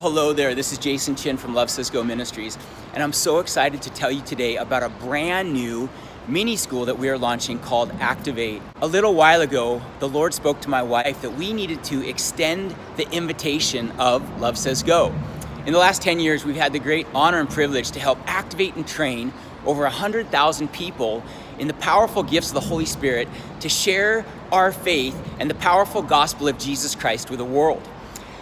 Hello there, this is Jason Chin from Love Says Go Ministries, and I'm so excited to tell you today about a brand new mini school that we are launching called Activate. A little while ago, the Lord spoke to my wife that we needed to extend the invitation of Love Says Go. In the last 10 years, we've had the great honor and privilege to help activate and train over 100,000 people in the powerful gifts of the Holy Spirit to share our faith and the powerful gospel of Jesus Christ with the world.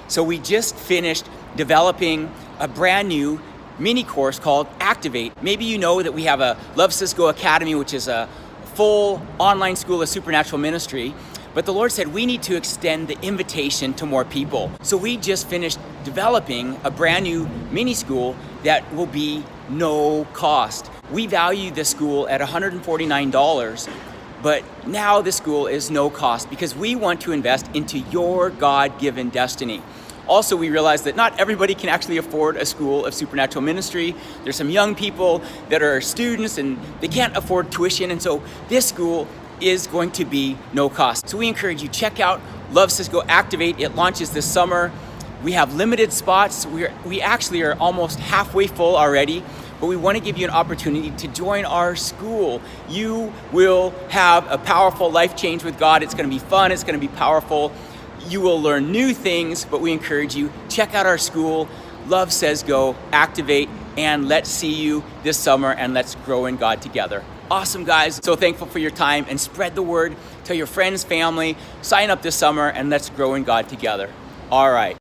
So we just finished developing a brand new mini course called Activate. Maybe you know that we have a Love Says Go Academy, which is a full online school of supernatural ministry. But the Lord said we need to extend the invitation to more people. So we just finished developing a brand new mini school that will be no cost. We value the school at $149, but now the school is no cost because we want to invest into your God-given destiny. Also, we realize that not everybody can actually afford a school of supernatural ministry. There's some young people that are students and they can't afford tuition, and so this school is going to be no cost. So we encourage you, check out Love Says Go Activate. It launches this summer. We have limited spots. We actually are almost halfway full already, but we want to give you an opportunity to join our school. You will have a powerful life change with God. It's going to be fun. It's going to be powerful. You will learn new things, but we encourage you, check out our school, Love Says Go, Activate, and let's see you this summer and let's grow in God together. Awesome, guys. So thankful for your time, and spread the word. Tell your friends, family, sign up this summer and let's grow in God together. All right.